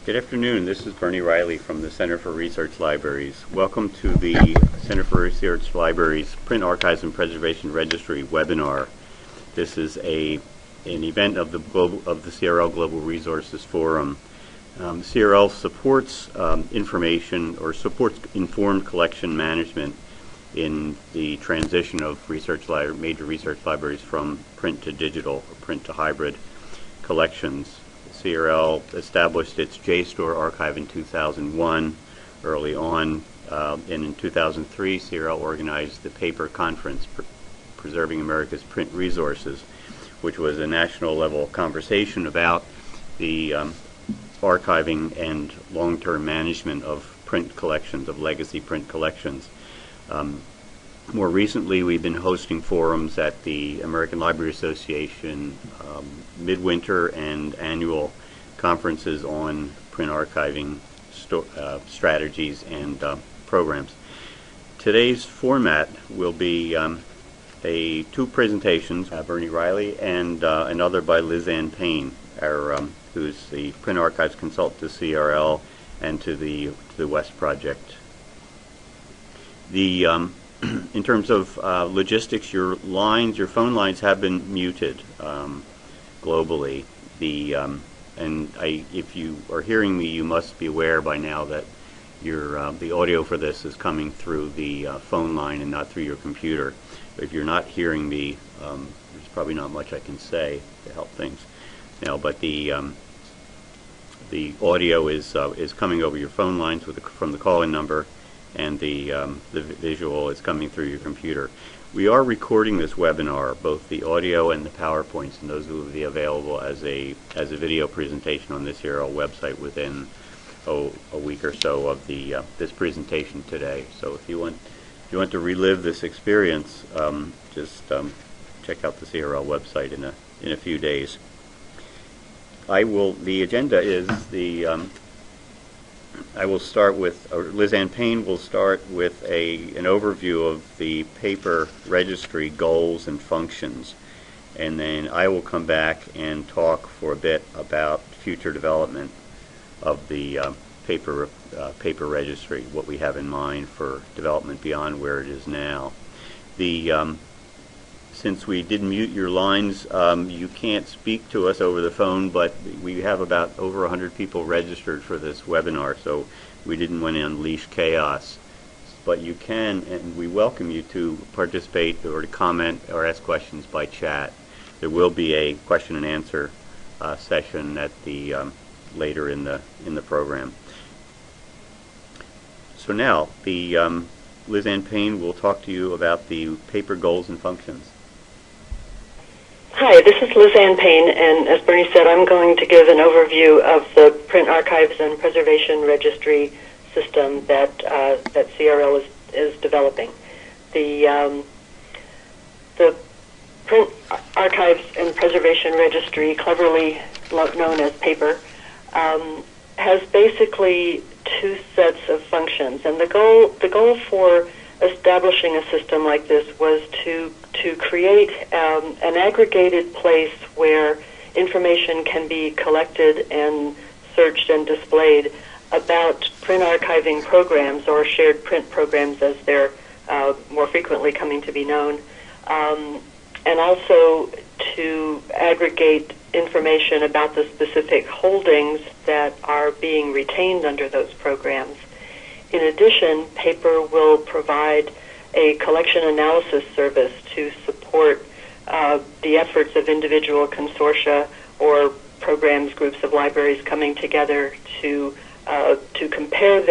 Good afternoon. This is Bernie Reilly from the Center for Research Libraries. Welcome to the Center for Research Libraries Print Archives and Preservation Registry webinar. This is an event of the CRL Global Resources Forum. CRL supports information or supports informed collection management in the transition of major research libraries from print to digital or print to hybrid collections. CRL established its JSTOR archive in 2001 early on, and in 2003 CRL organized the PAPR conference, Preserving America's Print Resources, which was a national level conversation about the archiving and long-term management of print collections, of legacy print collections. More recently, we've been hosting forums at the American Library Association midwinter and annual conferences on print archiving strategies and programs. Today's format will be two presentations, Bernie Reilly and another by Lizanne Payne, who's the print archives consultant to CRL and to the West Project. In terms of logistics, your phone lines have been muted globally. If you are hearing me, you must be aware by now that the audio for this is coming through the phone line and not through your computer. If you're not hearing me, there's probably not much I can say to help things. But the audio is coming over your phone lines from the call-in number, and the visual is coming through your computer. We are recording this webinar, both the audio and the PowerPoints, and those will be available as a video presentation on this CRL website within a week or so of this presentation today. So if you want to relive this experience, just check out the CRL website in a few days. The agenda is I will start with, Lizanne Payne will start with an overview of the PAPR registry goals and functions, and then I will come back and talk for a bit about future development of the PAPR registry, what we have in mind for development beyond where it is now. Since we did mute your lines, you can't speak to us over the phone, but we have about over 100 people registered for this webinar, so we didn't want to unleash chaos. But you can, and we welcome you to participate or to comment or ask questions by chat. There will be a question and answer session at later in the program. So now, Lizanne Payne will talk to you about the PAPR goals and functions. Hi, this is Lizanne Payne, and as Bernie said, I'm going to give an overview of the Print Archives and Preservation Registry system that CRL is developing. The Print Archives and Preservation Registry, cleverly known as PAPR, has basically two sets of functions, and the goal for establishing a system like this was to create an aggregated place where information can be collected and searched and displayed about print archiving programs, or shared print programs as they're more frequently coming to be known, and also to aggregate information about the specific holdings that are being retained under those programs. In addition, PAPR will provide a collection analysis service to support the efforts of individual consortia or programs, groups of libraries coming together to compare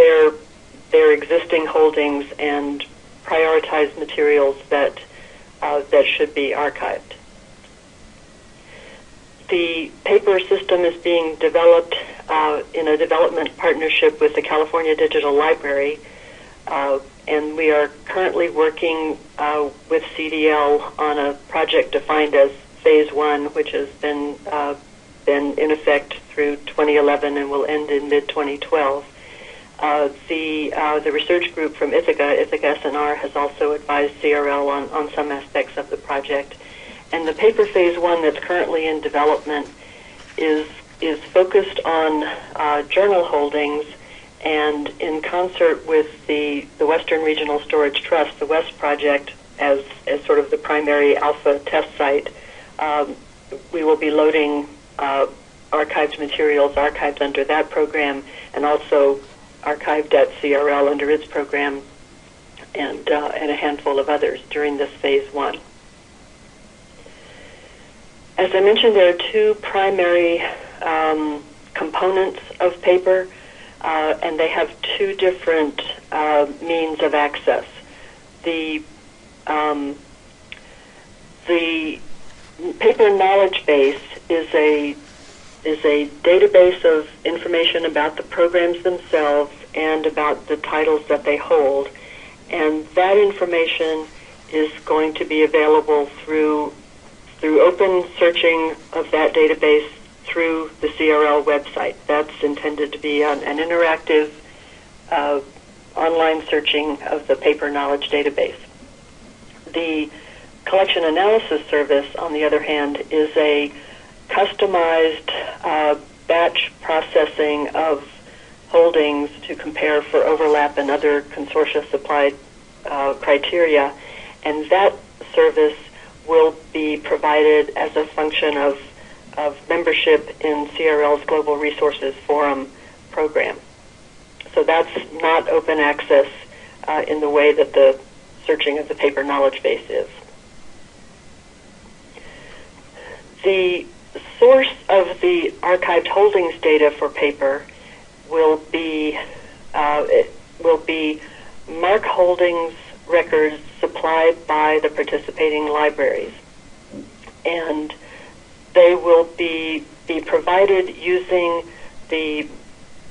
their existing holdings and prioritize materials that should be archived. The PAPR system is being developed in a development partnership with the California Digital Library, and we are currently working with CDL on a project defined as Phase 1, which has been in effect through 2011 and will end in mid-2012. The research group from Ithaca SNR, has also advised CRL on some aspects of the project. And the PAPR Phase 1 that's currently in development is is focused on journal holdings, and in concert with the Western Regional Storage Trust, the WEST project, as sort of the primary alpha test site, we will be loading archived materials archived under that program, and also archived.crl under its program, and a handful of others during this phase 1. As I mentioned, there are two primary components of paper, and they have two different means of access. The paper knowledge base is a database of information about the programs themselves and about the titles that they hold, and that information is going to be available through open searching of that database through the CRL website. That's intended to be an interactive online searching of the paper knowledge database. The collection analysis service, on the other hand, is a customized batch processing of holdings to compare for overlap and other consortia supplied criteria, and that service will be provided as a function of membership in CRL's Global Resources Forum program. So that's not open access in the way that the searching of the paper knowledge base is. The source of the archived holdings data for paper will be MARC holdings records supplied by the participating libraries, and they will be provided using the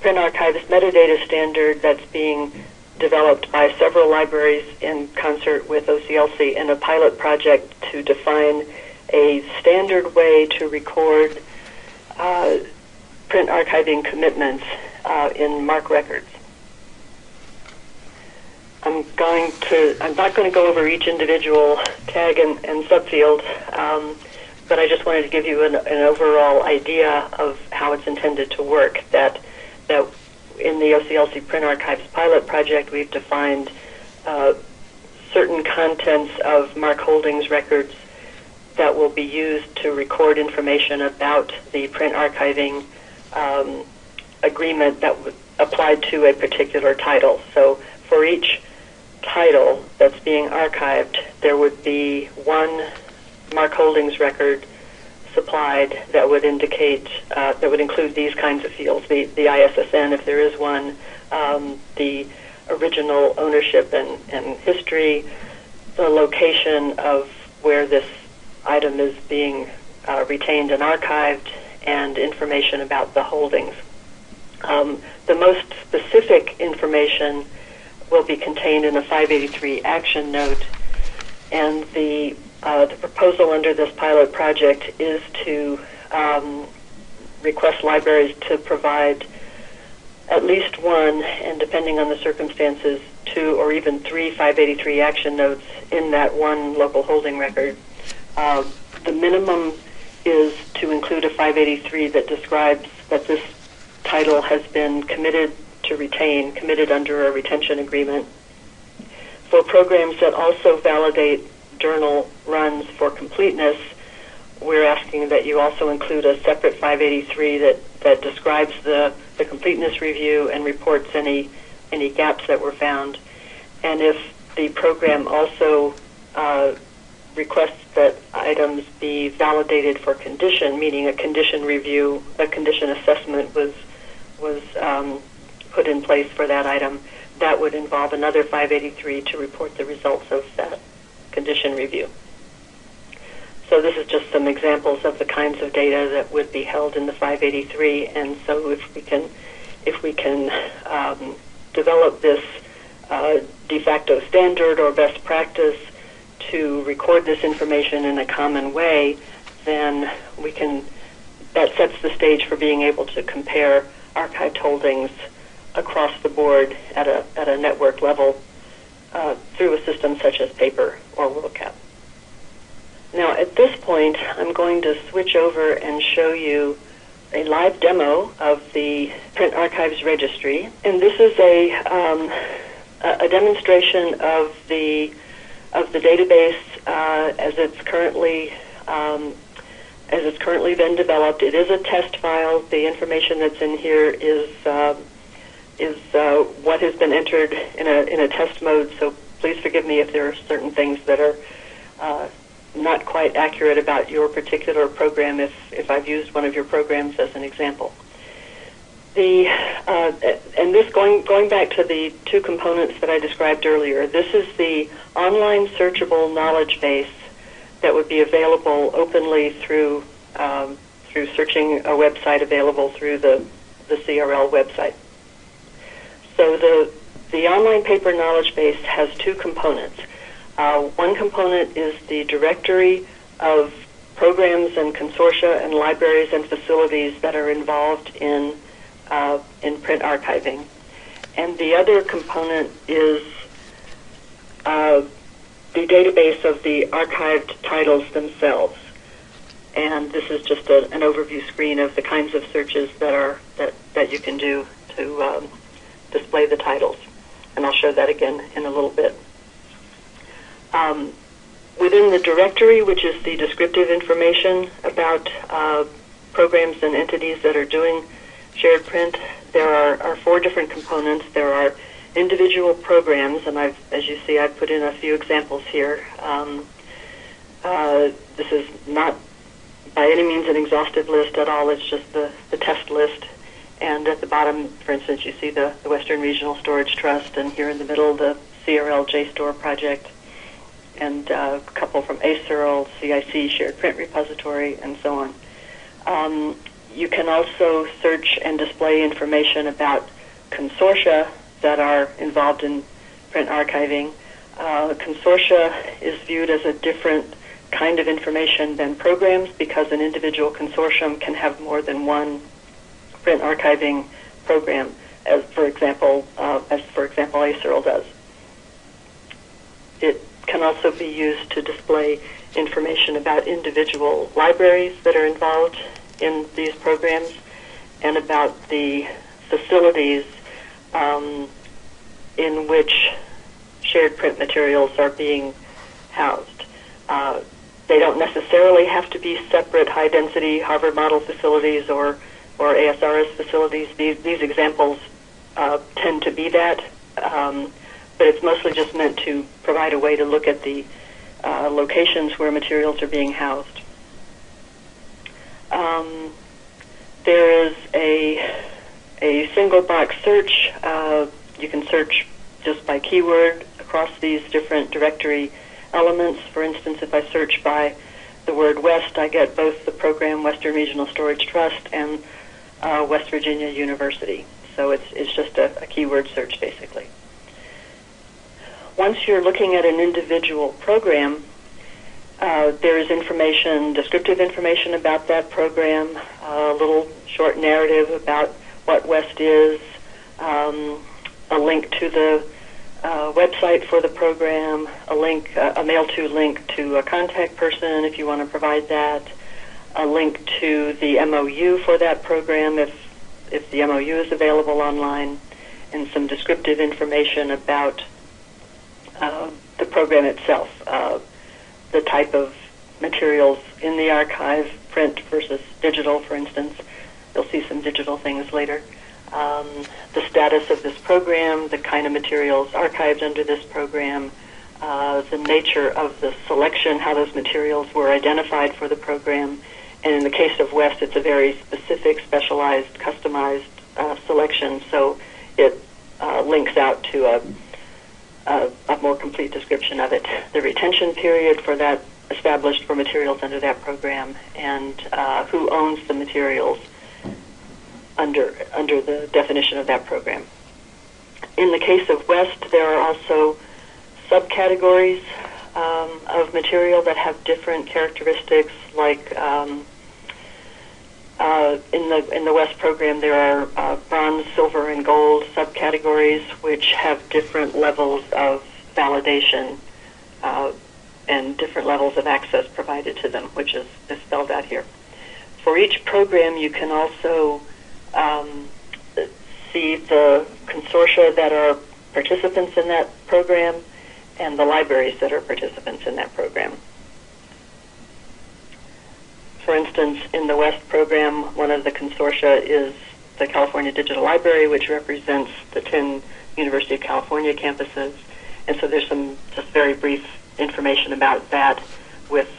Print Archives metadata standard that's being developed by several libraries in concert with OCLC in a pilot project to define a standard way to record print archiving commitments in MARC records. I'm not going to go over each individual tag and subfield, but I just wanted to give you an overall idea of how it's intended to work. That in the OCLC Print Archives pilot project, we've defined certain contents of MARC holdings records that will be used to record information about the print archiving agreement that was applied to a particular title. So for each title that's being archived, there would be one MARC holdings record supplied that would indicate, that would include these kinds of fields, the ISSN if there is one, the original ownership and history, the location of where this item is being retained and archived, and information about the holdings. The most specific information will be contained in a 583 action note, and the proposal under this pilot project is to request libraries to provide at least one, and depending on the circumstances, 2 or even 3 583 action notes in that one local holding record. The minimum is to include a 583 that describes that this title has been committed to retain, committed under a retention agreement. For programs that also validate journal runs for completeness, we're asking that you also include a separate 583 that describes the completeness review and reports any gaps that were found. And if the program also requests that items be validated for condition, meaning a condition review, a condition assessment was put in place for that item, that would involve another 583 to report the results of that condition review. So this is just some examples of the kinds of data that would be held in the 583, and so if we can develop this de facto standard or best practice to record this information in a common way, then that sets the stage for being able to compare archived holdings across the board at a network level through a system such as paper or WorldCap. Now, at this point, I'm going to switch over and show you live demo of the Print Archives Registry, and this is a demonstration of the database as it's currently been developed. It is a test file. The information that's in here is what has been entered in a test mode. So please forgive me if there are certain things that are not quite accurate about your particular program if I've used one of your programs as an example. And this going back to the two components that I described earlier, this is the online searchable knowledge base that would be available openly through searching a website available through the CRL website. So the online paper knowledge base has two components. One component is the directory of programs and consortia and libraries and facilities that are involved in print archiving. And the other component is the database of the archived titles themselves. And this is just an overview screen of the kinds of searches that you can do to display the titles. And I'll show that again in a little bit. Within the directory, which is the descriptive information about programs and entities that are doing shared print, there are four different components. There are individual programs, and as you see, I've put in a few examples here. This is not by any means an exhaustive list at all. It's just the test list. And at the bottom, for instance, you see the Western Regional Storage Trust, and here in the middle, the CRL JSTOR project, and a couple from ACERL, CIC, Shared Print Repository, and so on. You can also search and display information about consortia that are involved in print archiving. Consortia is viewed as a different kind of information than programs because an individual consortium can have more than one print archiving program, as for example ACERL does. It can also be used to display information about individual libraries that are involved in these programs and about the facilities in which shared print materials are being housed. They don't necessarily have to be separate high-density Harvard model facilities or ASRS facilities. These examples tend to be that, but it's mostly just meant to provide a way to look at the locations where materials are being housed. There is a single box search. You can search just by keyword across these different directory elements. For instance, if I search by the word West, I get both the program Western Regional Storage Trust and West Virginia University. So it's just a keyword search, basically. Once you're looking at an individual program, there is information, descriptive information about that program, a little short narrative about what West is, a link to the website for the program, a mail-to link to a contact person if you want to provide that, a link to the MOU for that program if the MOU is available online, and some descriptive information about the program itself, the type of materials in the archive, print versus digital, for instance. You'll see some digital things later. The status of this program, the kind of materials archived under this program, the nature of the selection, how those materials were identified for the program. And in the case of West, it's a very specific, specialized, customized selection, so it links out to a more complete description of it. The retention period for that established for materials under that program, and who owns the materials under the definition of that program. In the case of West, there are also subcategories of material that have different characteristics. Like in the West program, there are bronze, silver, and gold subcategories, which have different levels of validation and different levels of access provided to them, which is spelled out here. For each program, you can also see the consortia that are participants in that program and the libraries that are participants in that program. For instance, in the WEST program, one of the consortia is the California Digital Library, which represents the 10 University of California campuses. And so there's some just very brief information about that with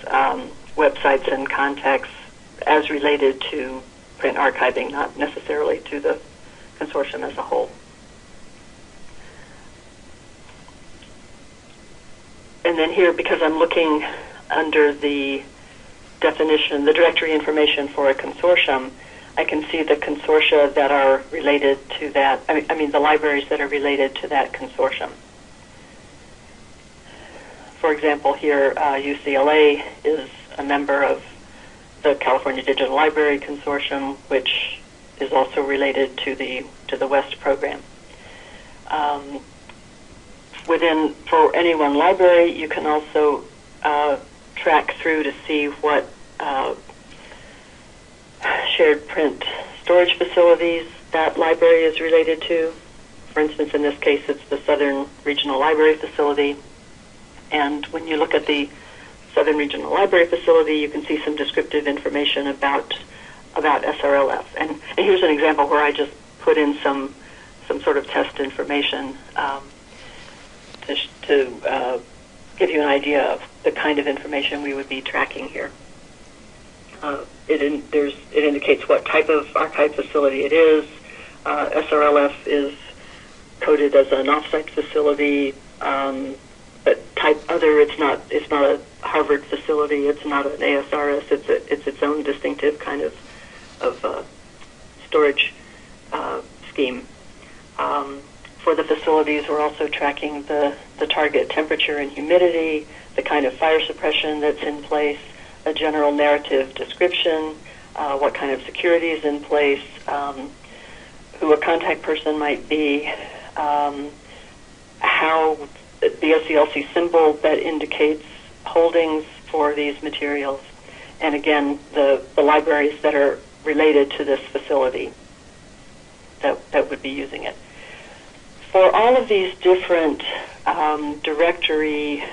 websites and contacts as related to print archiving, not necessarily to the consortium as a whole. And then here, because I'm looking under the definition, the directory information for a consortium, I can see the consortia that are related to that, I mean the libraries that are related to that consortium. For example, here UCLA is a member of the California Digital Library Consortium, which is also related to the WEST program. For any one library, you can also track through to see what shared print storage facilities that library is related to. For instance, in this case, it's the Southern Regional Library Facility. And when you look at the Southern Regional Library Facility, you can see some descriptive information about SRLF. And here's an example where I just put in some sort of test information to give you an idea of the kind of information we would be tracking here. It indicates what type of archive facility it is. SRLF is coded as an offsite facility, but type other. It's not a Harvard facility. It's not an ASRS. It's its own distinctive kind of storage scheme. For the facilities, we're also tracking the target temperature and humidity, the kind of fire suppression that's in place, a general narrative description, what kind of security is in place, who a contact person might be, how the SCLC symbol that indicates holdings for these materials, and again, the libraries that are related to this facility that would be using it. For all of these different directory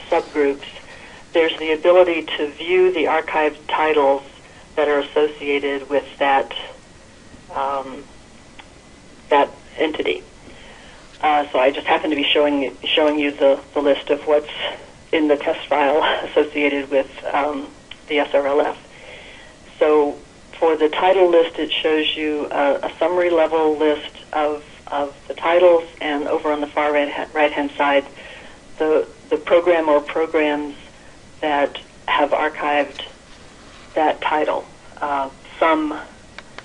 subgroups, there's the ability to view the archived titles that are associated with that that entity. So I just happen to be showing you the list of what's in the test file associated with the SRLF. So for the title list, it shows you a summary level list of the titles, and over on the far right-hand side, the program or programs that have archived that title, some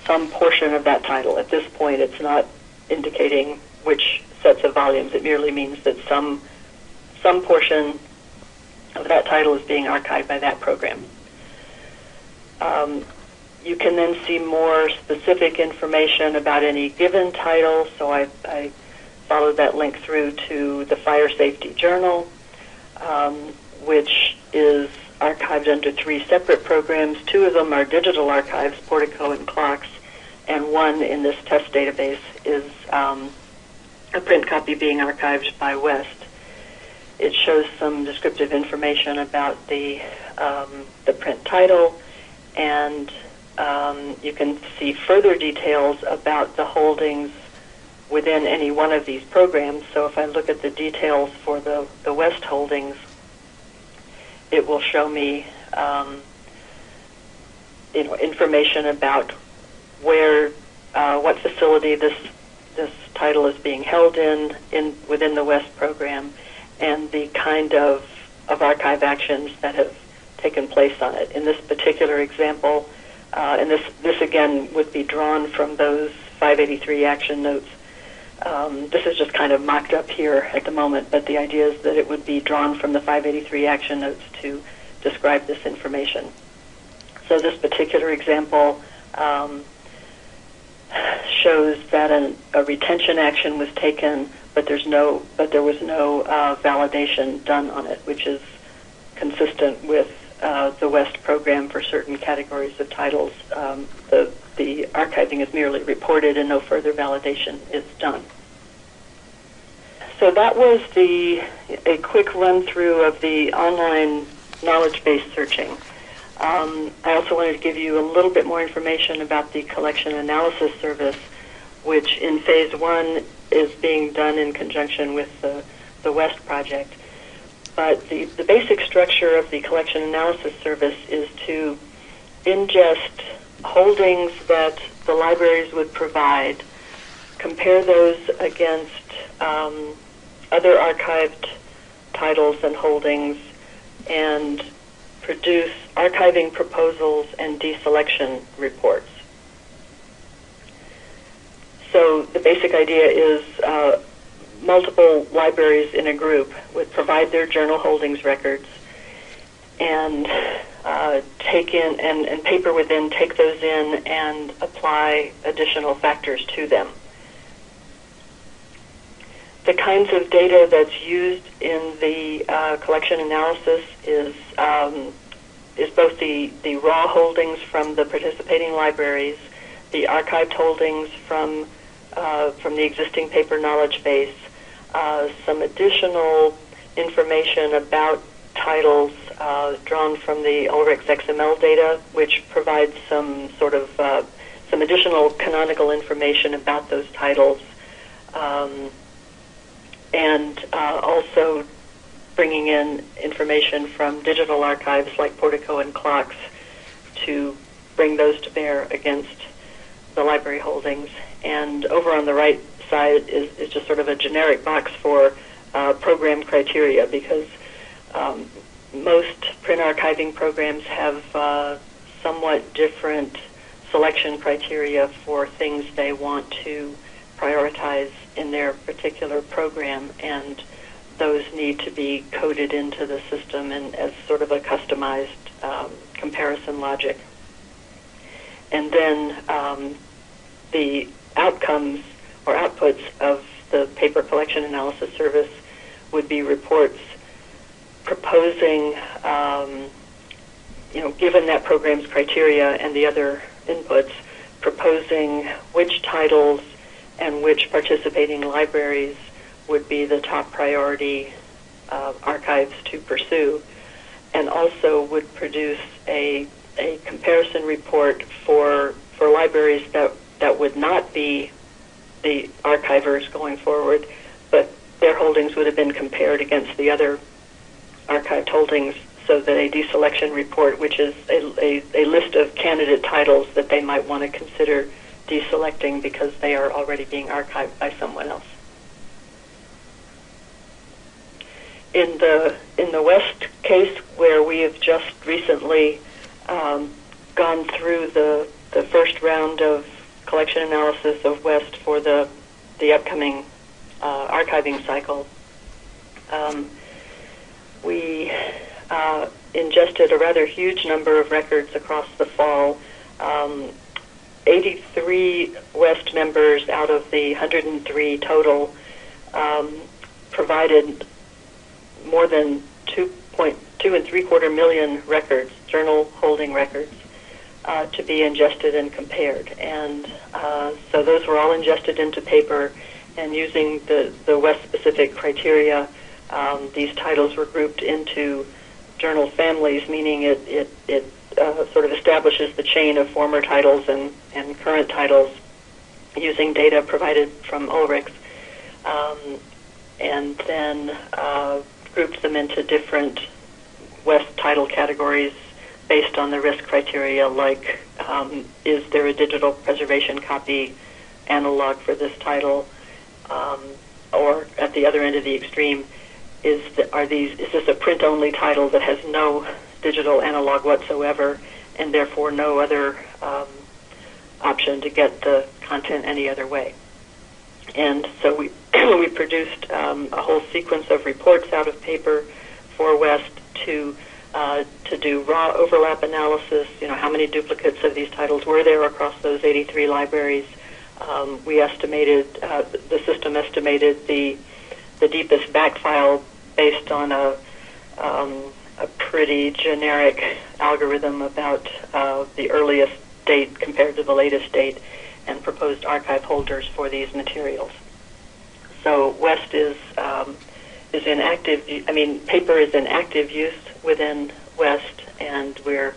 portion of that title. At this point, it's not indicating which sets of volumes. It merely means that some portion of that title is being archived by that program. You can then see more specific information about any given title. So I followed that link through to the Fire Safety Journal, which is archived under 3 separate programs. 2 of them are digital archives, Portico and Clocks, and one in this test database is a print copy being archived by West. It shows some descriptive information about the print title, and you can see further details about the holdings within any one of these programs. So if I look at the details for the West holdings, it will show me information about where, what facility this title is being held in within the West program, and the kind of archive actions that have taken place on it. In this particular example, and this again would be drawn from those 583 action notes. This is just kind of mocked up here at the moment, but the idea is that it would be drawn from the 583 action notes to describe this information. So this particular example shows that a retention action was taken, but there was no validation done on it, which is consistent with the West program for certain categories of titles. The archiving is merely reported and no further validation is done. So that was a quick run-through of the online knowledge-based searching. I also wanted to give you a little bit more information about the collection analysis service, which in phase 1 is being done in conjunction with the West project. But the basic structure of the collection analysis service is to ingest holdings that the libraries would provide, compare those against other archived titles and holdings, and produce archiving proposals and deselection reports. So the basic idea is multiple libraries in a group would provide their journal holdings records and take in, and paper would then take those in and apply additional factors to them. The kinds of data that's used in the collection analysis is both the raw holdings from the participating libraries, the archived holdings from the existing paper knowledge base, some additional information about titles drawn from the Ulrich's XML data, which provides some sort of some additional canonical information about those titles, and also bringing in information from digital archives like Portico and Clocks to bring those to bear against the library holdings. And over on the right side is just sort of a generic box for program criteria, because most print archiving programs have somewhat different selection criteria for things they want to prioritize in their particular program, and those need to be coded into the system and as sort of a customized comparison logic. And then the outcomes or outputs of the paper collection analysis service would be reports proposing, given that program's criteria and the other inputs, proposing which titles and which participating libraries would be the top priority archives to pursue, and also would produce a comparison report for libraries that would not be the archivers going forward, but their holdings would have been compared against the other archived holdings, so that a deselection report, which is a list of candidate titles that they might want to consider deselecting because they are already being archived by someone else. In the West case, where we have just recently gone through the first round of collection analysis of West for the upcoming archiving cycle, we ingested a rather huge number of records across the fall. 83 West members out of the 103 total provided more than 2.3 million records, journal holding records, to be ingested and compared. And so those were all ingested into paper, and using the West-specific criteria, these titles were grouped into journal families, meaning it sort of establishes the chain of former titles and current titles using data provided from Ulrich's, and then grouped them into different West title categories based on the risk criteria, like is there a digital preservation copy analog for this title, or at the other end of the extreme, is this a print-only title that has no digital analog whatsoever, and therefore no other option to get the content any other way. And so we we produced a whole sequence of reports out of paper for West to do raw overlap analysis. How many duplicates of these titles were there across those 83 libraries? We estimated, the system estimated the deepest back file based on a pretty generic algorithm about the earliest date compared to the latest date and proposed archive holders for these materials. So West is in active, paper is in active use within West, and we're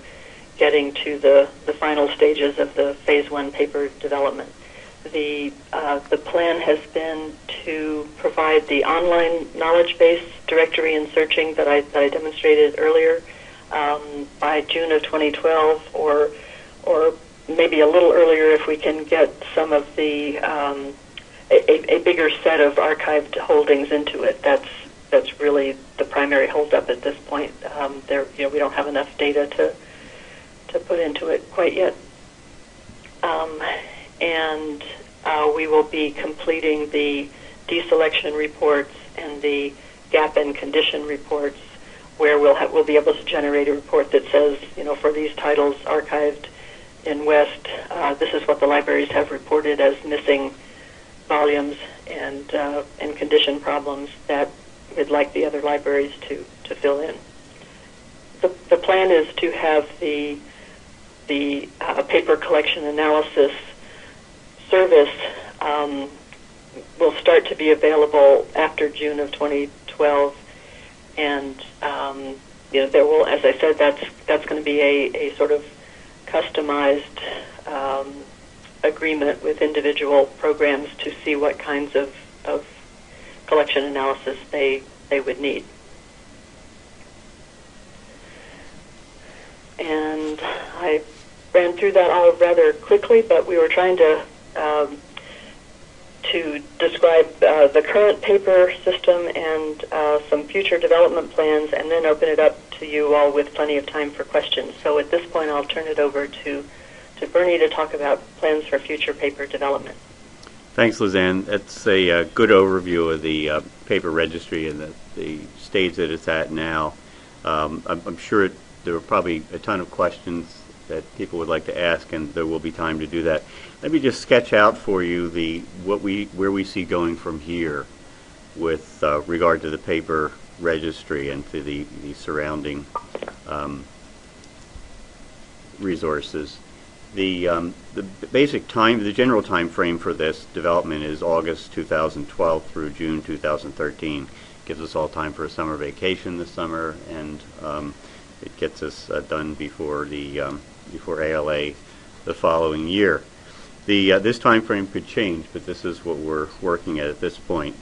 getting to the final stages of the phase 1 paper development. The plan has been to provide the online knowledge base directory and searching that I demonstrated earlier by June of 2012, or maybe a little earlier if we can get some of the a bigger set of archived holdings into it. That's really the primary holdup at this point. We don't have enough data to put into it quite yet. And we will be completing the deselection reports and the gap and condition reports, where we'll be able to generate a report that says, for these titles archived in West, this is what the libraries have reported as missing volumes and condition problems that we'd like the other libraries to fill in. The plan is to have the paper collection analysis service will start to be available after June of 2012, and there will, as I said, that's going to be a sort of customized agreement with individual programs to see what kinds of collection analysis they would need. And I ran through that all rather quickly, but we were trying to describe the current paper system and some future development plans, and then open it up to you all with plenty of time for questions. So at this point, I'll turn it over to Bernie to talk about plans for future paper development. Thanks, Lizanne. That's a good overview of the paper registry and the stage that it's at now. I'm sure there are probably a ton of questions that people would like to ask, and there will be time to do that. Let me just sketch out for you where we see going from here with regard to the paper registry and to the surrounding resources. The basic time, the general time frame for this development is August 2012 through June 2013. Gives us all time for a summer vacation this summer, and it gets us done before ALA the following year. This time frame could change, but this is what we're working at this point.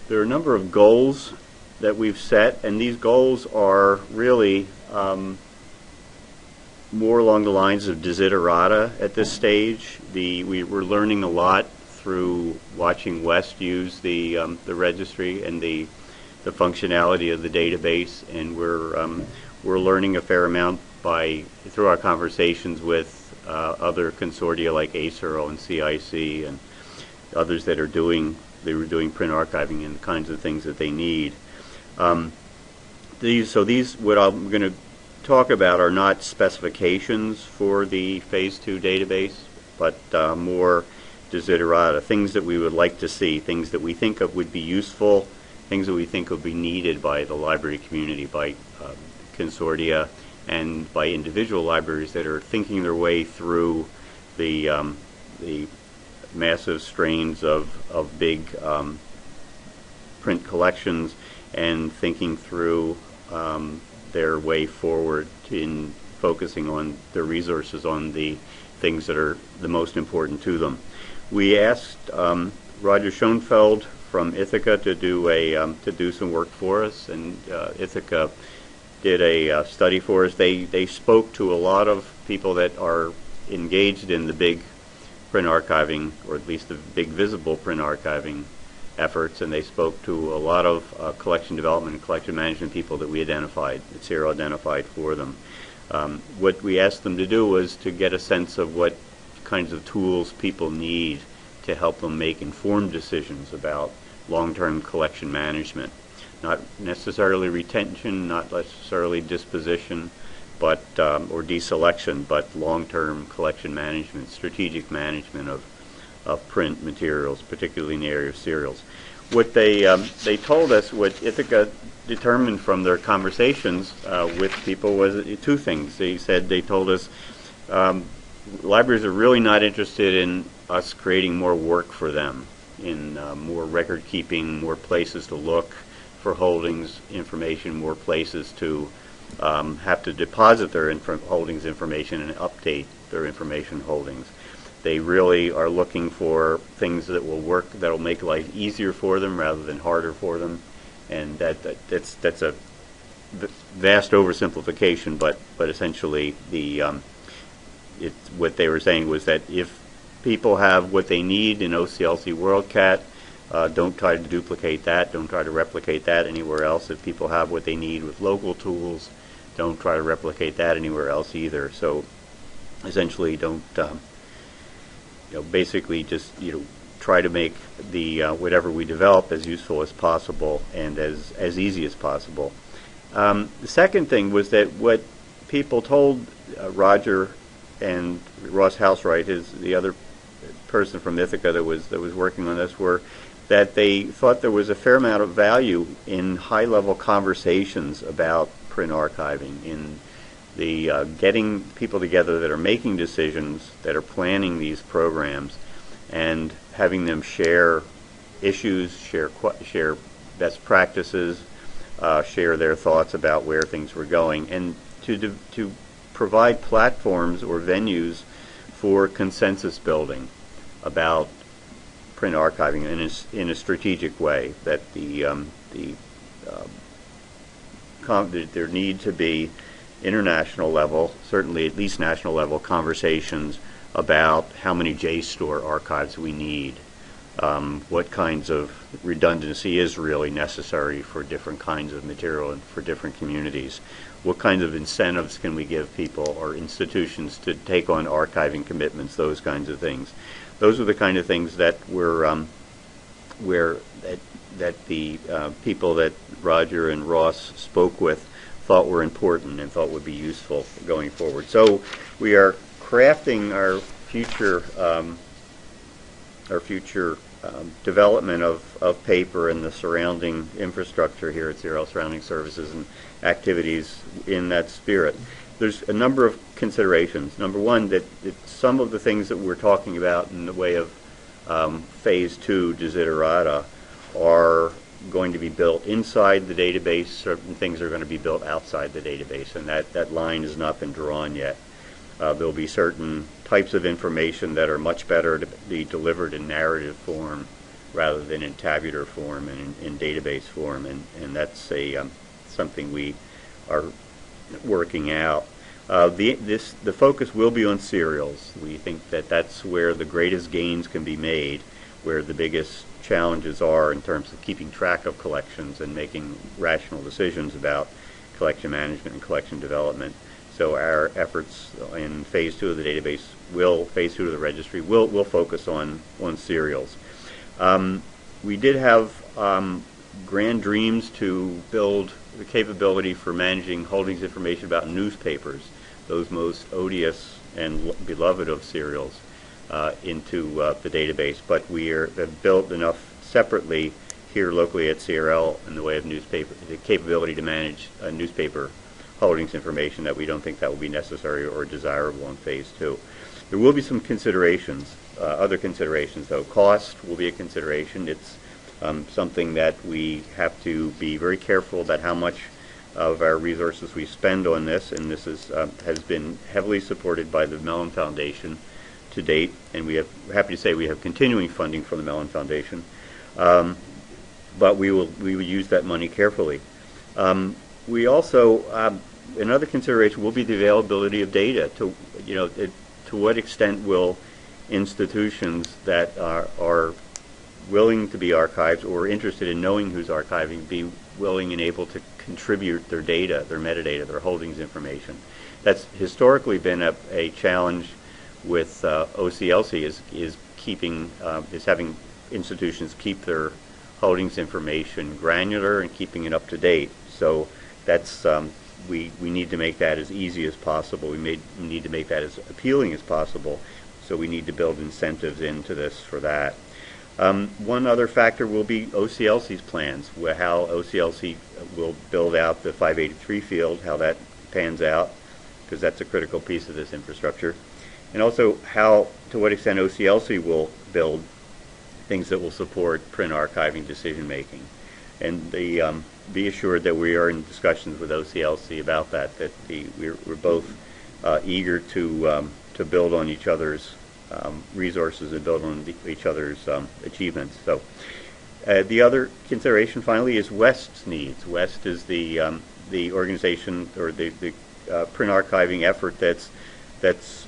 There are a number of goals that we've set, and these goals are really more along the lines of desiderata at this stage. We're learning a lot through watching West use the registry and the functionality of the database, and we're learning a fair amount through our conversations with other consortia like ACRL and CIC and others that are doing print archiving and the kinds of things that they need. These what I'm going to talk about are not specifications for the Phase 2 database, but more desiderata, things that we would like to see, things that we think of would be useful, things that we think would be needed by the library community, by consortia, and by individual libraries that are thinking their way through the massive strains of big print collections and thinking through their way forward in focusing on their resources on the things that are the most important to them. We asked Roger Schoenfeld from Ithaca to do some work for us, and Ithaca did a study for us. They spoke to a lot of people that are engaged in the big print archiving, or at least the big visible print archiving efforts, and they spoke to a lot of collection development and collection management people that we identified, that CRL identified for them. What we asked them to do was to get a sense of what kinds of tools people need to help them make informed decisions about long-term collection management. Not necessarily retention, not necessarily disposition, but or deselection, but long-term collection management, strategic management of print materials, particularly in the area of serials. What they told us, what Ithaca determined from their conversations with people was two things. They told us libraries are really not interested in us creating more work for them, in more record keeping, more places to look for holdings information, more places to have to deposit their holdings information and update their information holdings. They really are looking for things that will work, that will make life easier for them rather than harder for them, and that's a vast oversimplification. But essentially, what they were saying was that if people have what they need in OCLC WorldCat, don't try to duplicate that. Don't try to replicate that anywhere else. If people have what they need with local tools, don't try to replicate that anywhere else either. So essentially, don't. Basically just try to make the whatever we develop as useful as possible and as easy as possible. The second thing was that what people told Roger and Ross Housewright, the other person from Ithaca that was working on this, were that they thought there was a fair amount of value in high-level conversations about print archiving, in the getting people together that are making decisions, that are planning these programs, and having them share issues, share best practices, share their thoughts about where things were going, and to provide platforms or venues for consensus building about print archiving in a strategic way. That there need to be international level, certainly at least national level, conversations about how many JSTOR archives we need, what kinds of redundancy is really necessary for different kinds of material and for different communities, what kinds of incentives can we give people or institutions to take on archiving commitments, those kinds of things. Those are the kind of things that that the people that Roger and Ross spoke with thought were important and thought would be useful going forward. So we are crafting our future development of paper and the surrounding infrastructure here at CRL, surrounding services and activities in that spirit. There's a number of considerations. Number one, that some of the things that we're talking about in the way of Phase 2 Desiderata are going to be built inside the database. Certain things are going to be built outside the database, and that line has not been drawn yet. There'll be certain types of information that are much better to be delivered in narrative form rather than in tabular form and in database form, and that's something we are working out. The focus will be on serials. We think that that's where the greatest gains can be made, where the biggest challenges are in terms of keeping track of collections and making rational decisions about collection management and collection development. So our efforts in Phase 2 of the database Phase 2 of the registry will focus on serials. We did have grand dreams to build the capability for managing holdings information about newspapers, those most odious and beloved of serials, into the database. But we have built enough separately here locally at CRL in the way of newspaper, the capability to manage newspaper holdings information, that we don't think that will be necessary or desirable in Phase 2. There will be some considerations, other considerations though. Cost will be a consideration. It's something that we have to be very careful about how much of our resources we spend on this, and this has been heavily supported by the Mellon Foundation to date, and we're happy to say we have continuing funding from the Mellon Foundation, but we will use that money carefully. We also, another consideration will be the availability of data. To what extent will institutions that are willing to be archived or interested in knowing who's archiving be willing and able to contribute their data, their metadata, their holdings information? That's historically been a challenge with OCLC, is having institutions keep their holdings information granular and keeping it up to date. So that's we need to make that as easy as possible. We need to make that as appealing as possible. So we need to build incentives into this for that. One other factor will be OCLC's plans, how OCLC will build out the 583 field, how that pans out, because that's a critical piece of this infrastructure, and also to what extent OCLC will build things that will support print archiving decision making. And be assured that we are in discussions with OCLC about that. We're both eager to build on each other's resources and build on each other's achievements. So the other consideration finally is WEST's needs. WEST is the organization or the print archiving effort that's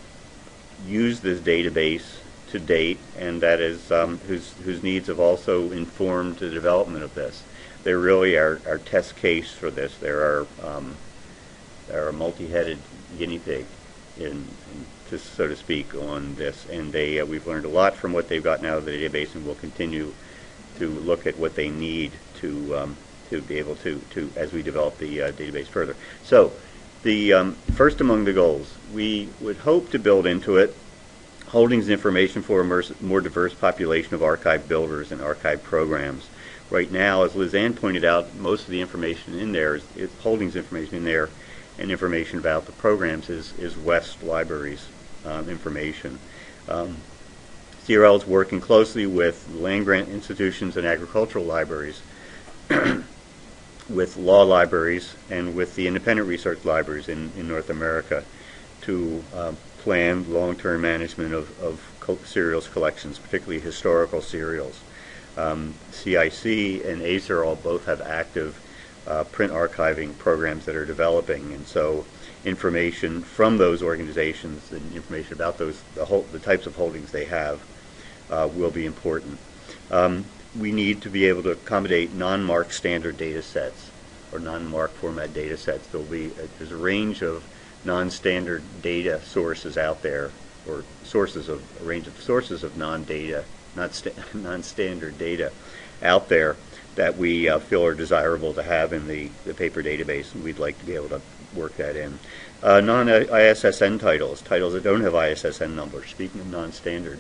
used this database to date, and that is whose needs have also informed the development of this. They're really our test case for this. They're our multi-headed guinea pig, so to speak, on this. And we've learned a lot from what they've gotten out of the database, and we'll continue to look at what they need to be able to as we develop the database further. So, the first among the goals, we would hope to build into it holdings information for a more diverse population of archive builders and archive programs. Right now, as Lizanne pointed out, most of the information in there is holdings information in there, and information about the programs is West Libraries information. CRL is working closely with land-grant institutions and agricultural libraries, with law libraries, and with the independent research libraries in North America to plan long-term management of serials collections, particularly historical serials. CIC and ACER both have active print archiving programs that are developing, and so information from those organizations and information about the types of holdings they have will be important. We need to be able to accommodate non-MARC standard data sets or non-MARC format data sets. There's a range of non-standard data sources out there, or a range of sources of non-standard data out there that we feel are desirable to have in the paper database, and we'd like to be able to work that in. Non-ISSN titles that don't have ISSN numbers. Speaking of non-standard,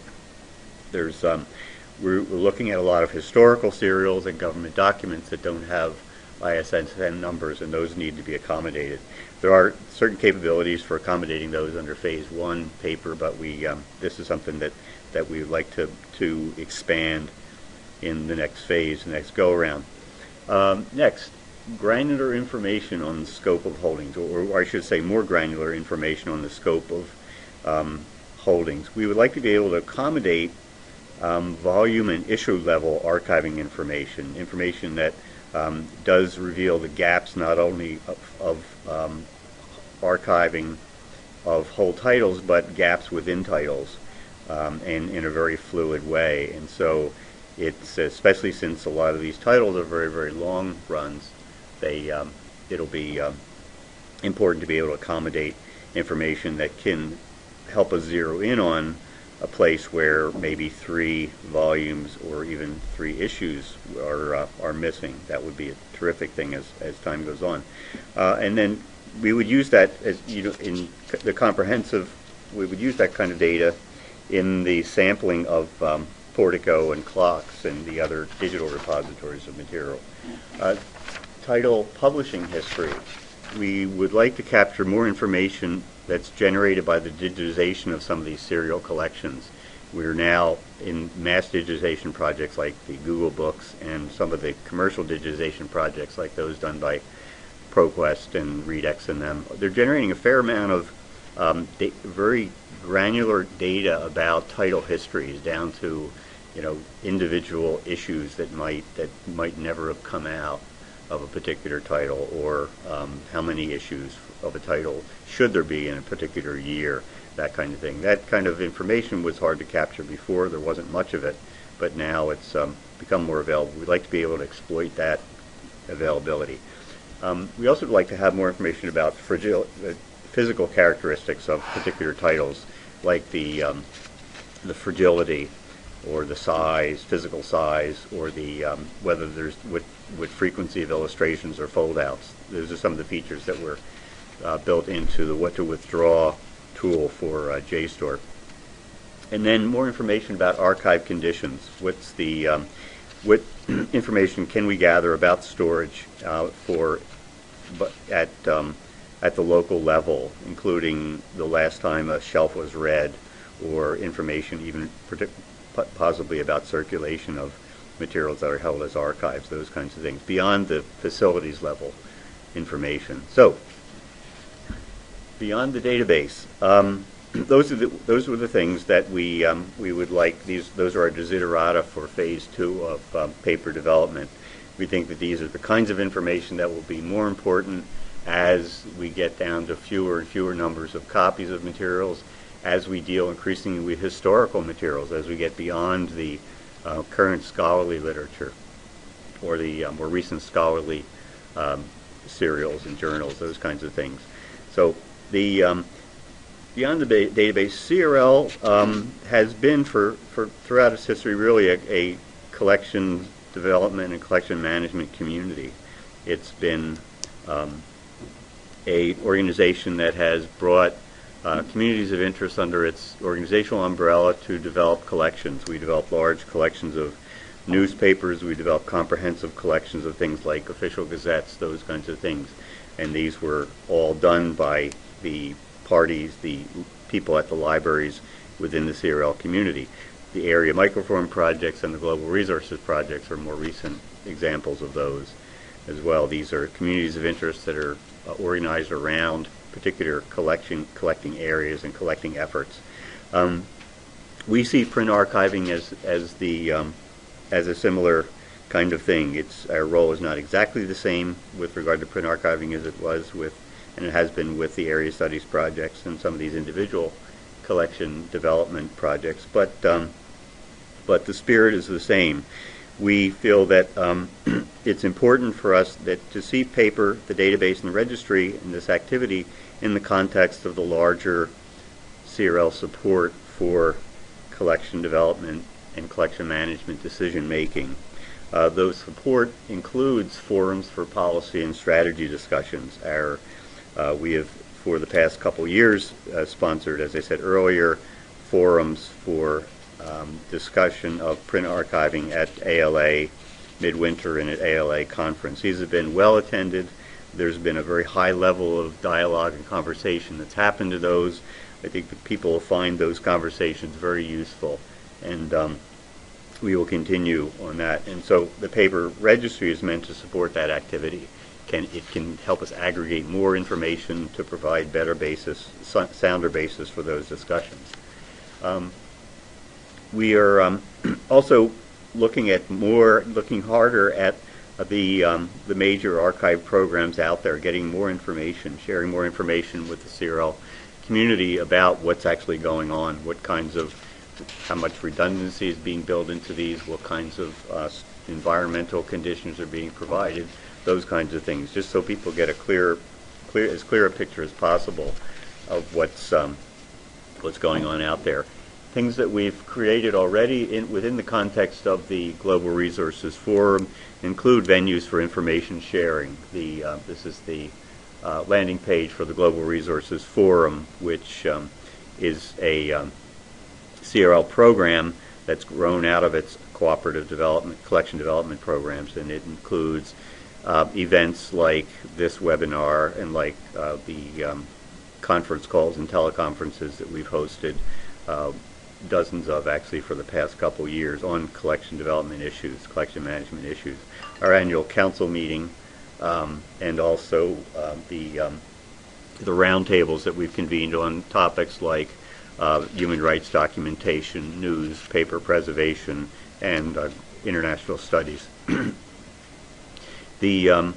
we're looking at a lot of historical serials and government documents that don't have ISSN numbers, and those need to be accommodated. There are certain capabilities for accommodating those under Phase 1 paper, but this is something that we would like to expand in the next phase, the next go-around. Next, granular information on the scope of holdings, or I should say more granular information on the scope of holdings. We would like to be able to accommodate volume and issue level archiving information that does reveal the gaps not only of archiving of whole titles, but gaps within titles, and in a very fluid way. And so it's, especially since a lot of these titles are very, very long runs, it'll be important to be able to accommodate information that can help us zero in on a place where maybe 3 volumes or even 3 issues are missing. That would be a terrific thing as time goes on. And then we would use that as, in the comprehensive, we would use that kind of data in the sampling of Portico and Clocks and the other digital repositories of material. Title publishing history. We would like to capture more information that's generated by the digitization of some of these serial collections. We're now in mass digitization projects like the Google Books and some of the commercial digitization projects like those done by ProQuest and Redex and them. They're generating a fair amount of very granular data about title histories down to individual issues that might never have come out of a particular title, or how many issues of a title should there be in a particular year, that kind of thing. That kind of information was hard to capture before. There wasn't much of it, but now it's become more available. We'd like to be able to exploit that availability. We also would like to have more information about physical characteristics of particular titles, like the fragility, or the size, physical size, or the whether there's what frequency of illustrations or fold-outs. Those are some of the features that were built into the what to withdraw tool for JSTOR. And then more information about archive conditions. What information can we gather about storage at the local level, including the last time a shelf was read, or information even possibly about circulation of materials that are held as archives, those kinds of things, beyond the facilities level information. So, beyond the database, those were the things that we would like. Those are our desiderata for phase 2 of paper development. We think that these are the kinds of information that will be more important as we get down to fewer and fewer numbers of copies of materials, as we deal increasingly with historical materials, as we get beyond the current scholarly literature or the more recent scholarly serials and journals, those kinds of things. So the beyond the database, CRL has been for throughout its history really a collection development and collection management community. It's been a organization that has brought communities of interest under its organizational umbrella to develop collections. We develop large collections of newspapers. We develop comprehensive collections of things like official gazettes, those kinds of things. And these were all done by the parties, the people at the libraries within the CRL community. The area microfilm projects and the global resources projects are more recent examples of those as well. These are communities of interest that are organized around particular collecting areas and collecting efforts. We see print archiving as a similar kind of thing. Our role is not exactly the same with regard to print archiving as it was with, and it has been with, the area studies projects and some of these individual collection development projects, but the spirit is the same. We feel that it's important for us to see paper, the database, and the registry in this activity in the context of the larger CRL support for collection development and collection management decision making. Those support includes forums for policy and strategy discussions. We have, for the past couple years, sponsored, as I said earlier, forums for discussion of print archiving at ALA midwinter and at ALA conference. These have been well attended. There's been a very high level of dialogue and conversation that's happened to those. I think that people will find those conversations very useful, and we will continue on that. And so the paper registry is meant to support that activity. It can help us aggregate more information to provide better basis, sounder basis for those discussions. We are also looking harder at the major archive programs out there, getting more information, sharing more information with the CRL community about what's actually going on, how much redundancy is being built into these, what kinds of environmental conditions are being provided, those kinds of things, just so people get as clear a picture as possible of what's going on out there. Things that we've created already within the context of the Global Resources Forum include venues for information sharing. This is the landing page for the Global Resources Forum, which is a CRL program that's grown out of its cooperative development, collection development programs, and it includes events like this webinar and like the conference calls and teleconferences that we've hosted, dozens of actually for the past couple years, on collection development issues, collection management issues. Our annual council meeting, and also the roundtables that we've convened on topics like human rights documentation, news, paper preservation, and international studies. The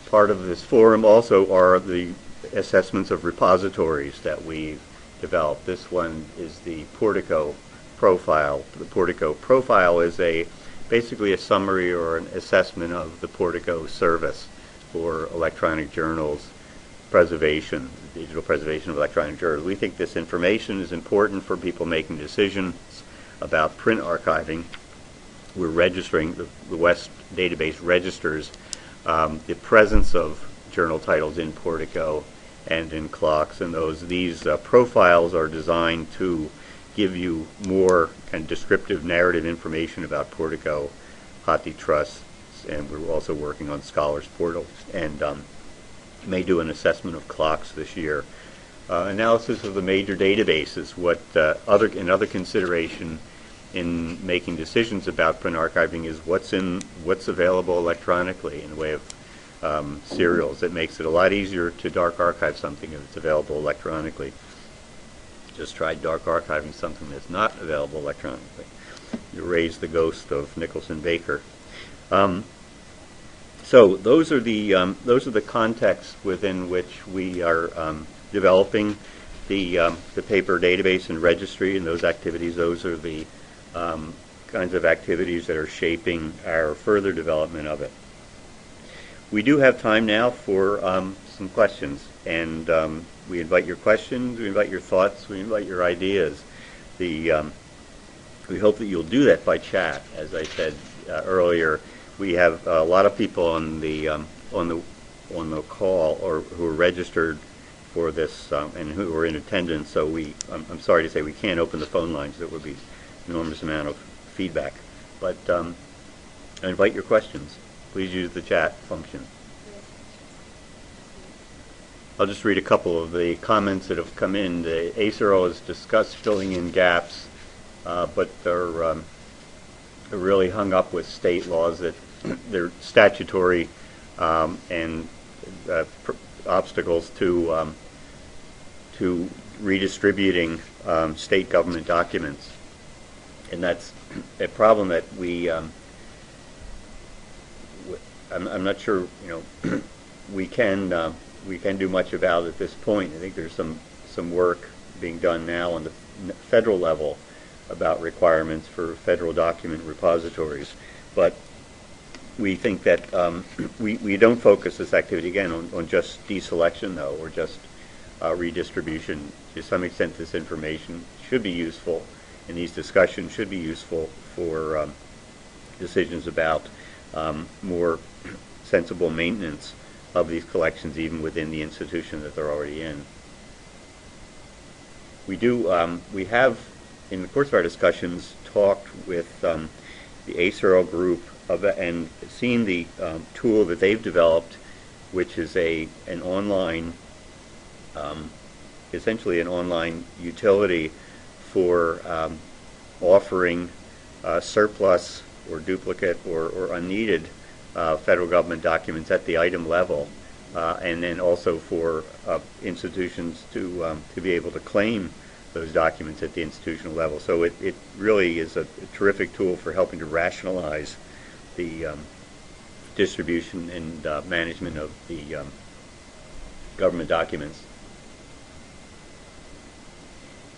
part of this forum also are the assessments of repositories that we've developed. This one is the Portico profile. The Portico profile is basically a summary or an assessment of the Portico service for electronic journals preservation, digital preservation of electronic journals. We think this information is important for people making decisions about print archiving. We're registering, the West database registers the presence of journal titles in Portico and in clocks, and these profiles are designed to give you more kind of descriptive narrative information about Portico, HathiTrust, and we're also working on Scholars Portal, and may do an assessment of clocks this year. Analysis of the major databases, what other consideration in making decisions about print archiving is what's available electronically in the way of serials. It makes it a lot easier to dark archive something if it's available electronically. Just try dark archiving something that's not available electronically. You raise the ghost of Nicholson Baker. So those are the contexts within which we are developing the paper database and registry, and those activities. Those are the kinds of activities that are shaping our further development of it. We do have time now for some questions, and we invite your questions, we invite your thoughts, we invite your ideas. We hope that you'll do that by chat. As I said earlier, we have a lot of people on the call or who are registered for this and who are in attendance. So I'm sorry to say we can't open the phone lines. There would be an enormous amount of feedback. But I invite your questions. Please use the chat function. I'll just read a couple of the comments that have come in. The ACRL has discussed filling in gaps, but they're really hung up with state laws that they're statutory and obstacles to redistributing state government documents, and that's a problem that I'm not sure we can do much about at this point. I think there's some work being done now on the federal level about requirements for federal document repositories, but we think that we don't focus this activity again on just deselection though, or just redistribution. To some extent, this information should be useful, and these discussions should be useful for decisions about more sensible maintenance of these collections, even within the institution that they're already in. We have, in the course of our discussions, talked with the ACRL group and seen the tool that they've developed, which is an online, essentially an online utility for offering surplus or duplicate or unneeded federal government documents at the item level, and then also for institutions to be able to claim those documents at the institutional level. So it really is a terrific tool for helping to rationalize the distribution and management of the government documents.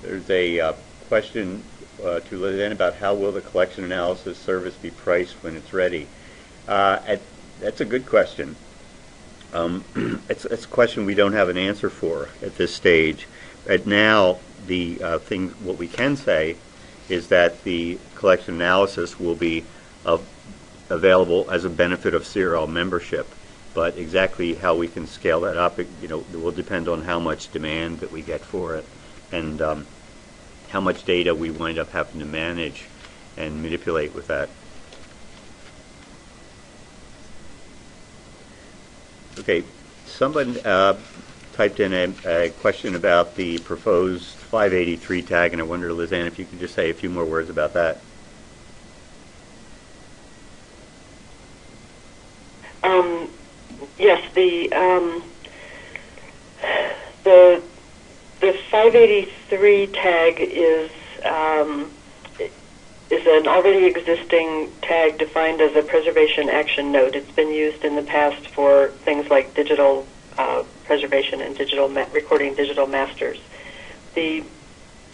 There's a question to Lizanne about how will the collection analysis service be priced when it's ready. That's a good question. It's a question we don't have an answer for at this stage. Right now, what we can say is that the collection analysis will be available as a benefit of CRL membership. But exactly how we can scale that up, it will depend on how much demand that we get for it, and how much data we wind up having to manage and manipulate with that. Okay, someone typed in a question about the proposed 583 tag, and I wonder, Lizanne, if you could just say a few more words about that. Yes, the 583 tag is an already existing tag defined as a preservation action note. It's been used in the past for things like digital preservation and recording digital masters. The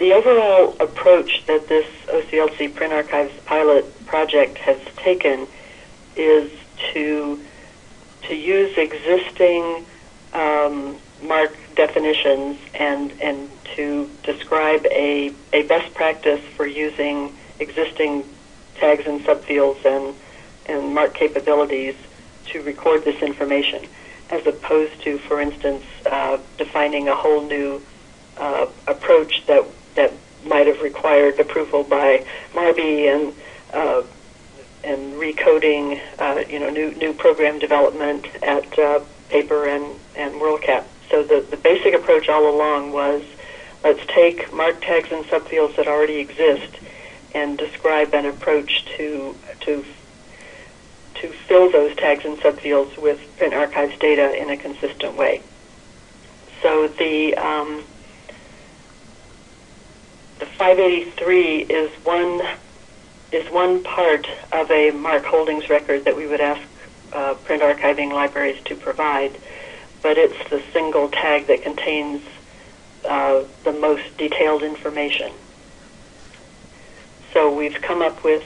overall approach that this OCLC Print Archives pilot project has taken is to use existing MARC definitions and to describe a best practice for using existing tags and subfields and MARC capabilities to record this information, as opposed to, for instance, defining a whole new approach that might have required approval by Marby and recoding, new program development at PAPR and WorldCat. So the basic approach all along was, let's take mark tags and subfields that already exist and describe an approach to fill those tags and subfields with print archives data in a consistent way. So the 583 is one part of a MARC holdings record that we would ask print archiving libraries to provide, but it's the single tag that contains the most detailed information. So we've come up with,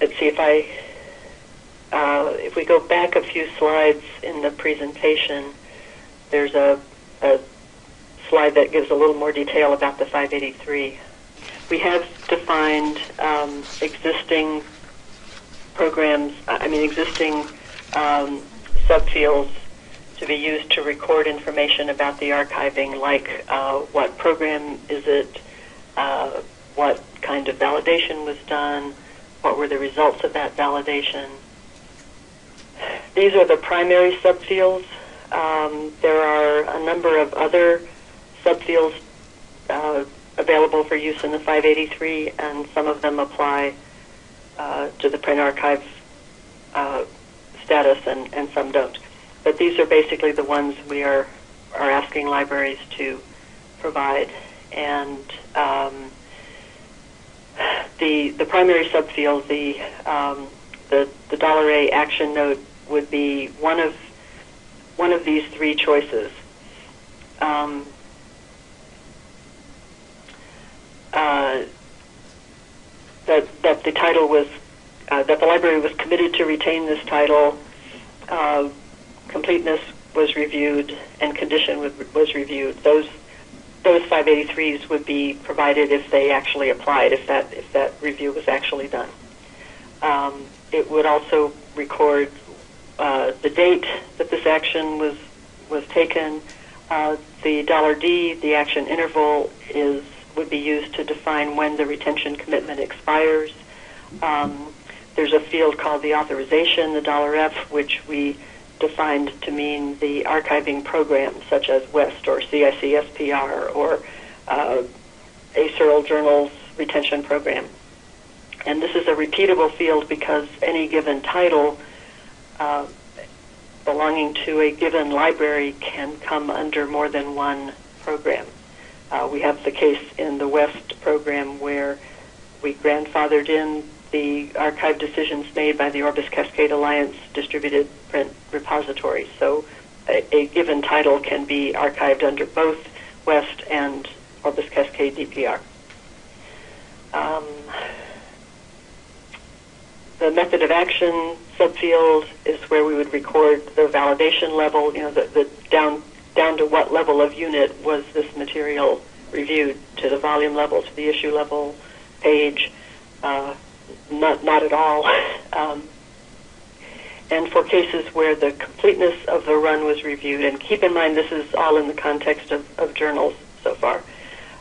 let's see if we go back a few slides in the presentation, there's a slide that gives a little more detail about the 583. We have defined existing programs, existing subfields to be used to record information about the archiving, like what program is it, what kind of validation was done, what were the results of that validation. These are the primary subfields. There are a number of other subfields available for use in the 583, and some of them apply to the print archive status, and some don't. But these are basically the ones we are asking libraries to provide. And the primary subfield, the $A action note, would be one of these three choices. That the title was that the library was committed to retain this title, completeness was reviewed, and condition was reviewed. Those 583s would be provided if they actually applied, if that review was actually done. It would also record the date that this action was taken. The $D, the action interval, would be used to define when the retention commitment expires. There's a field called the authorization, the $F, which we defined to mean the archiving program, such as WEST or CIC-SPR or ACERL Journals retention program. And this is a repeatable field because any given title belonging to a given library can come under more than one program. We have the case in the WEST program where we grandfathered in the archive decisions made by the Orbis Cascade Alliance distributed print repository. So a given title can be archived under both WEST and Orbis Cascade DPR. The method of action subfield is where we would record the validation level, the down to what level of unit was this material reviewed, to the volume level, to the issue level, page, not at all. And for cases where the completeness of the run was reviewed, and keep in mind this is all in the context of journals so far.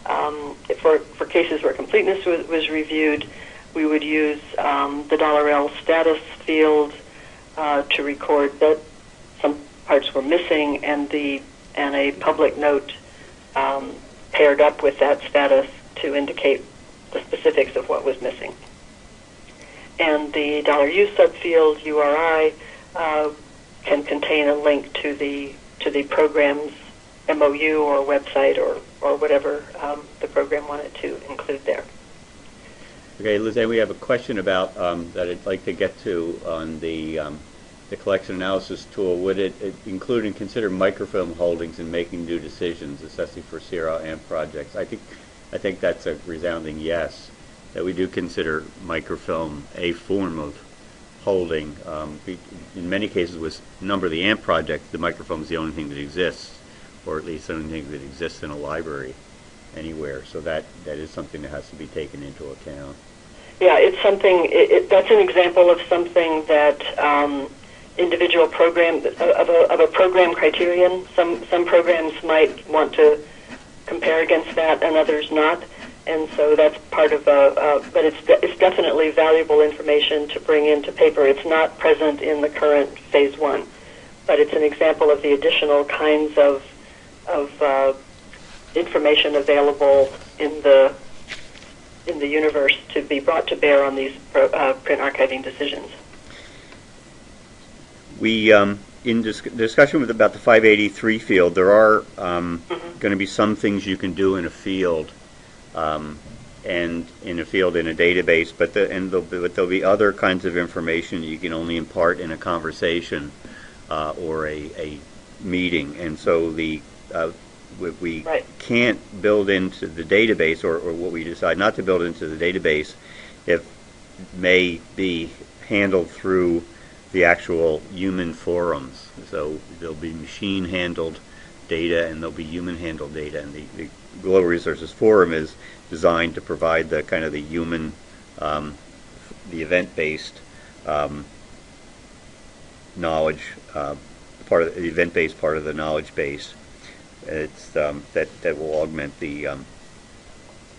For cases where completeness was reviewed, we would use the $L status field to record that some parts were missing, and a public note paired up with that status to indicate the specifics of what was missing. And the $U subfield, URI, can contain a link to the program's MOU or website or whatever the program wanted to include there. Okay, Lizanne, we have a question about that I'd like to get to on the collection analysis tool. Would it include and consider microfilm holdings in making new decisions, assessing for CRL AMP projects? I think that's a resounding yes, that we do consider microfilm a form of holding. In many cases, with a number of the AMP projects, the microfilm is the only thing that exists, or at least the only thing that exists in a library anywhere. So that is something that has to be taken into account. Yeah, it's something. That's an example of something that individual program of a program criterion. Some programs might want to compare against that. format and others not. And so that's part of but it's definitely valuable information to bring into paper. It's not present in the current phase 1, but it's an example of the additional kinds of information available in the universe to be brought to bear on these print archiving decisions. We in discussion about the 583 field, there are going to be some things you can do in a field, and in a field in a database, but there'll be other kinds of information you can only impart in a conversation or a meeting, and so we right. can't build into the database, or what we decide not to build into the database, if may be handled through the actual human forums. So there'll be machine-handled data and there'll be human-handled data, and the Global Resources Forum is designed to provide the kind of the human, the event-based knowledge part of the event-based part of the knowledge base. It's that will augment the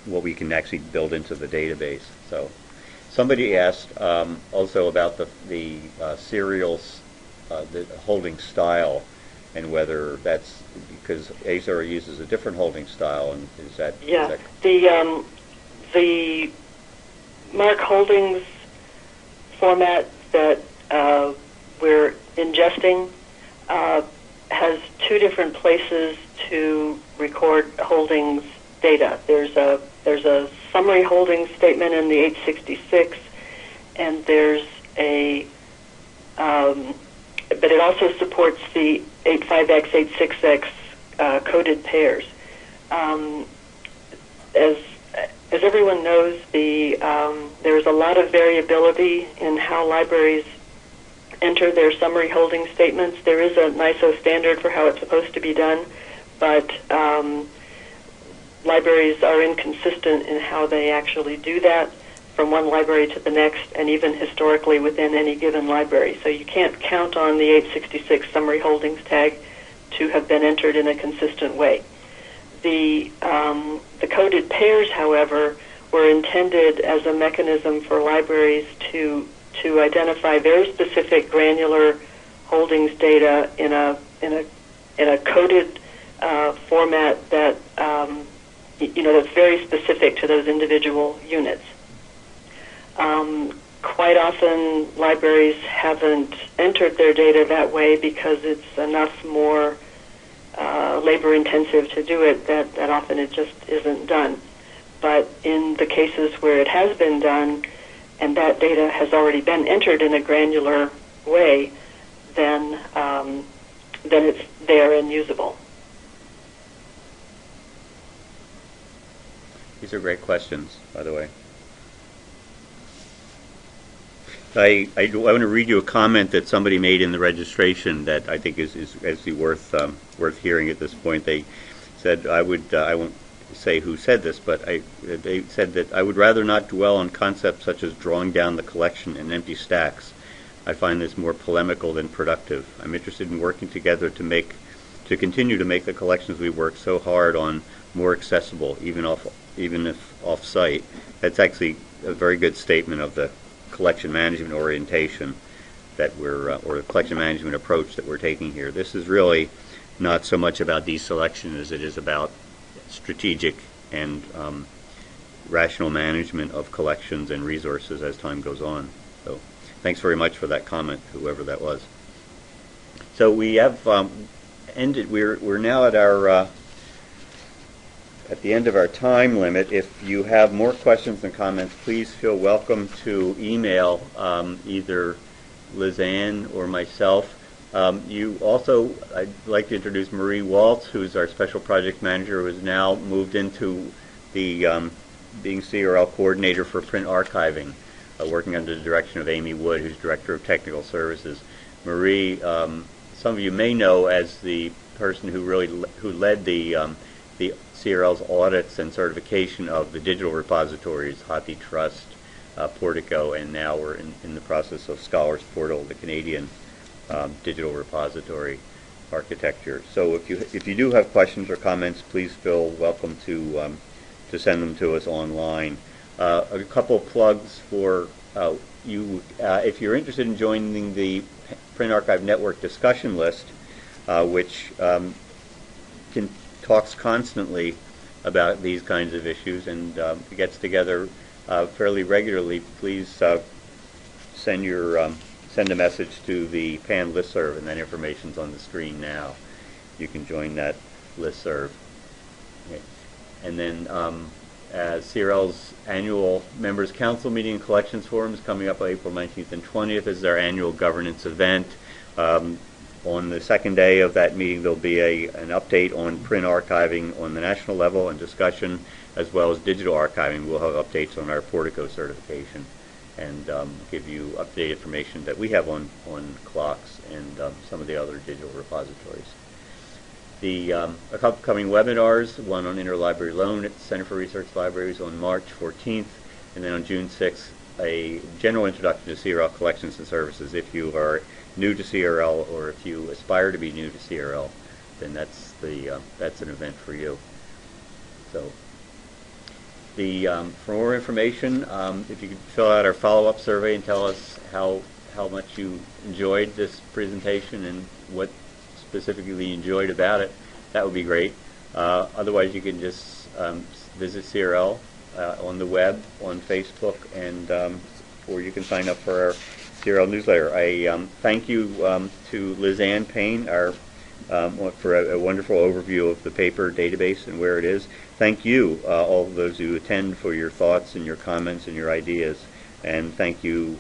what we can actually build into the database. So. Somebody asked also about the serials, the holding style, and whether that's because ASAR uses a different holding style, and is that? Yeah, is that the Mark Holdings format that we're ingesting has two different places to record holdings data. There's a summary holdings statement in the 866, and there's but it also supports the 85X, 86X coded pairs. As everyone knows, there's a lot of variability in how libraries enter their summary holding statements. There is a NISO standard for how it's supposed to be done, but libraries are inconsistent in how they actually do that from one library to the next, and even historically within any given library. So you can't count on the 866 summary holdings tag to have been entered in a consistent way. The coded pairs, however, were intended as a mechanism for libraries to identify very specific granular holdings data in a coded format that that's very specific to those individual units. Quite often, libraries haven't entered their data that way because it's enough more labor-intensive to do it that often it just isn't done. But in the cases where it has been done, and that data has already been entered in a granular way, then it's there and usable. These are great questions, by the way. I want to read you a comment that somebody made in the registration that I think is actually worth hearing at this point. They said, I won't say who said this, but they said that I would rather not dwell on concepts such as drawing down the collection in empty stacks. I find this more polemical than productive. I'm interested in working together to continue to make the collections we work so hard on more accessible, even if off-site. That's actually a very good statement of the collection management orientation that or the collection management approach that we're taking here. This is really not so much about deselection as it is about strategic and rational management of collections and resources as time goes on. So thanks very much for that comment, whoever that was. So we have ended. We're now at our at the end of our time limit. If you have more questions and comments, please feel welcome to email either Lizanne or myself. I'd like to introduce Marie Waltz, who's our special project manager, who has now moved into the being CRL coordinator for print archiving, working under the direction of Amy Wood, who's director of technical services. Marie, some of you may know as the person who led the CRL's audits and certification of the digital repositories, HathiTrust, Portico, and now we're in the process of Scholars Portal, the Canadian digital repository. architecture. So if you do have questions or comments, please feel welcome to send them to us online. A couple of plugs for you. If you're interested in joining the Print Archive Network discussion list, which talks constantly about these kinds of issues and gets together fairly regularly, please send a message to the PAN listserv, and that information's on the screen now. You can join that listserv. Okay. And then CRL's annual Members Council meeting and collections forum is coming up on April 19th and 20th. This is our annual governance event. On the second day of that meeting, there'll be an update on print archiving on the national level and discussion, as well as digital archiving. We'll have updates on our Portico certification and give you updated information that we have on clocks and some of the other digital repositories. The upcoming webinars, one on interlibrary loan at the Center for Research Libraries on March 14th, and then on June 6th, a general introduction to CRL collections and services. If you are new to CRL or if you aspire to be new to CRL, then that's an event for you. So for more information, if you could fill out our follow-up survey and tell us how much you enjoyed this presentation and what specifically you enjoyed about it, that would be great. Otherwise, you can just visit CRL on the web, on Facebook, and or you can sign up for our CRL newsletter. I thank you to Lizanne Payne for a wonderful overview of the paper database and where it is. Thank you, all of those who attend, for your thoughts and your comments and your ideas. And thank you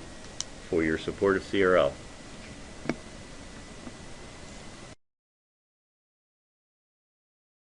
for your support of CRL.